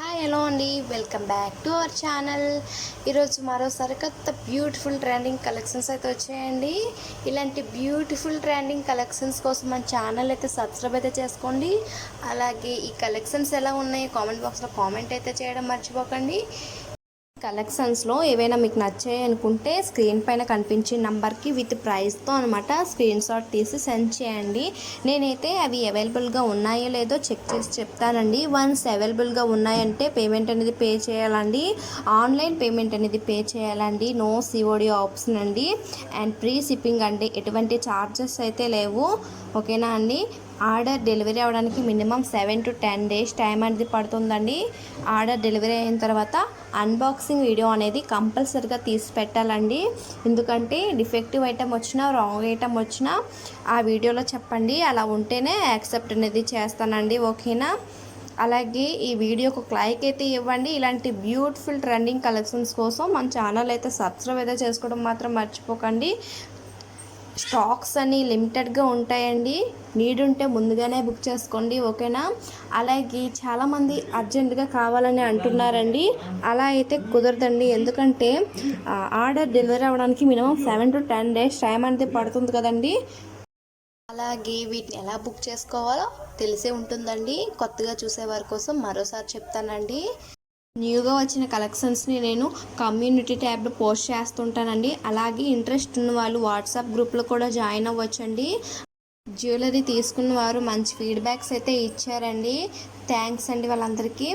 Hi hello అండి, welcome back to our channel. ఈరోజు మరో సరికొత్త బ్యూటిఫుల్ ట్రెండింగ్ కలెక్షన్స్ అయితే వచ్చాయండి. ఇలాంటి బ్యూటిఫుల్ ట్రెండింగ్ కలెక్షన్స్ కోసం మన ఛానల్ అయితే సబ్స్క్రైబ్ అయితే చేసుకోండి. అలాగే ఈ కలెక్షన్స్ ఎలా ఉన్నాయి కామెంట్ బాక్స్లో కామెంట్ అయితే చేయడం మర్చిపోకండి. కలెక్షన్స్లో ఏవైనా మీకు నచ్చాయి అనుకుంటే స్క్రీన్ పైన కనిపించే నెంబర్కి విత్ ప్రైస్తో అనమాట స్క్రీన్ షాట్ తీసి సెండ్ చేయండి. నేనైతే అవి అవైలబుల్గా ఉన్నాయో లేదో చెక్ చేసి చెప్తానండి. వన్స్ అవైలబుల్గా ఉన్నాయంటే పేమెంట్ అనేది పే చేయాలండి. ఆన్లైన్ పేమెంట్ అనేది పే చేయాలండి. నో సిఓడి ఆప్షన్ అండి. అండ్ ప్రీ షిప్పింగ్ అండి, ఎటువంటి ఛార్జెస్ అయితే లేవు. ఓకేనా అండి. ఆర్డర్ డెలివరీ అవ్వడానికి మినిమం 7 to 10 days టైం అనేది పడుతుందండి. ఆర్డర్ డెలివరీ అయిన తర్వాత అన్బాక్సింగ్ వీడియో అనేది కంపల్సరీగా తీసి పెట్టాలండి. ఎందుకంటే డిఫెక్టివ్ ఐటెం వచ్చినా రాంగ్ ఐటెం వచ్చినా ఆ వీడియోలో చెప్పండి. అలా ఉంటేనే యాక్సెప్ట్ అనేది చేస్తానండి. ఓకేనా. అలాగే ఈ వీడియోకి ఒక లైక్ అయితే ఇవ్వండి. ఇలాంటి బ్యూటిఫుల్ ట్రెండింగ్ కలెక్షన్స్ కోసం మన ఛానల్ అయితే సబ్స్క్రైబ్ అయితే చేసుకోవడం మాత్రం మర్చిపోకండి. స్టాక్స్ అన్నీ లిమిటెడ్గా ఉంటాయండి. నీడ్ ఉంటే ముందుగానే బుక్ చేసుకోండి. ఓకేనా. అలాగే చాలామంది అర్జెంటుగా కావాలని అంటున్నారండి. అలా అయితే కుదరదండి. ఎందుకంటే ఆర్డర్ డెలివరీ అవ్వడానికి మినిమం 7 to 10 days టైం అనేది పడుతుంది కదండి. అలాగే వీటిని ఎలా బుక్ చేసుకోవాలో తెలిసే ఉంటుందండి. కొత్తగా చూసేవారి కోసం మరోసారి చెప్తానండి. న్యూగా వచ్చిన కలెక్షన్స్ని నేను కమ్యూనిటీ ట్యాబ్లో పోస్ట్ చేస్తుంటానండి. అలాగే ఇంట్రెస్ట్ ఉన్న వాళ్ళు వాట్సాప్ గ్రూప్లో కూడా జాయిన్ అవ్వచ్చండి. జ్యువెలరీ తీసుకున్న వారు మంచి ఫీడ్బ్యాక్స్ అయితే ఇచ్చారండి. థ్యాంక్స్ అండి వాళ్ళందరికీ.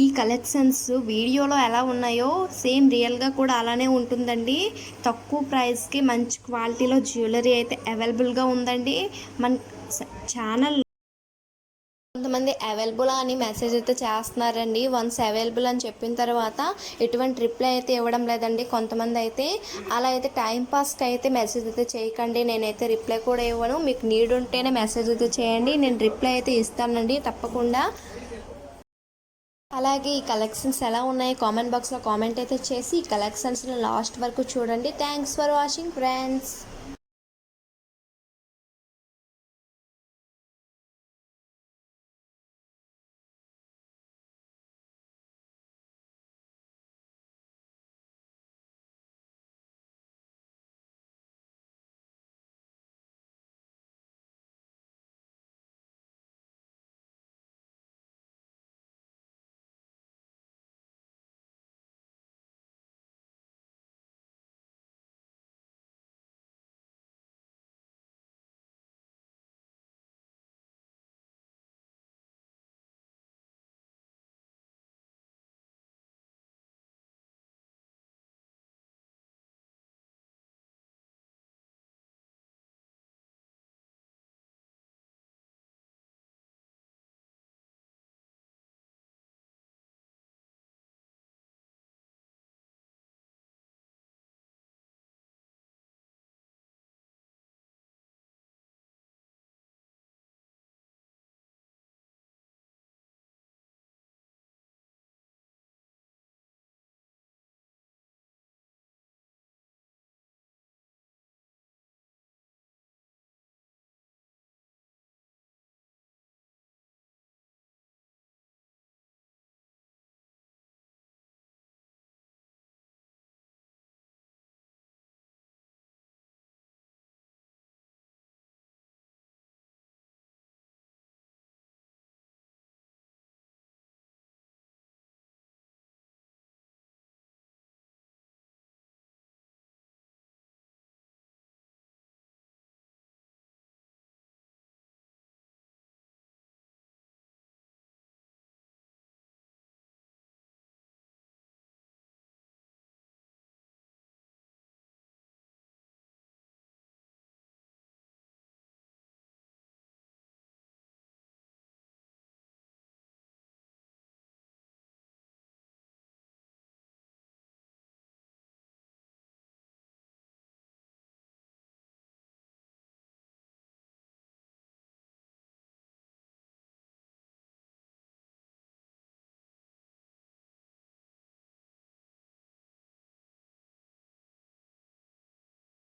ఈ కలెక్షన్స్ వీడియోలో ఎలా ఉన్నాయో సేమ్ రియల్గా కూడా అలానే ఉంటుందండి. తక్కువ ప్రైస్కి మంచి క్వాలిటీలో జ్యువెలరీ అయితే అవైలబుల్గా ఉందండి. మన ఛానల్ కొంతమంది అవైలబుల్ అని మెసేజ్ అయితే చేస్తున్నారండి. వన్స్ అవైలబుల్ అని చెప్పిన తర్వాత ఎటువంటి రిప్లై అయితే ఇవ్వడం లేదండి. కొంతమంది అయితే అలా అయితే టైంపాస్కి అయితే మెసేజ్ అయితే చేయకండి. నేనైతే రిప్లై కూడా ఇవ్వను. మీకు నీడ్ ఉంటేనే మెసేజ్ అయితే చేయండి. నేను రిప్లై అయితే ఇస్తానండి తప్పకుండా. అలాగే ఈ కలెక్షన్స్ ఎలా ఉన్నాయి కామెంట్ బాక్స్లో కామెంట్ అయితే చేసి ఈ కలెక్షన్స్ని లాస్ట్ వరకు చూడండి. Thanks for watching friends.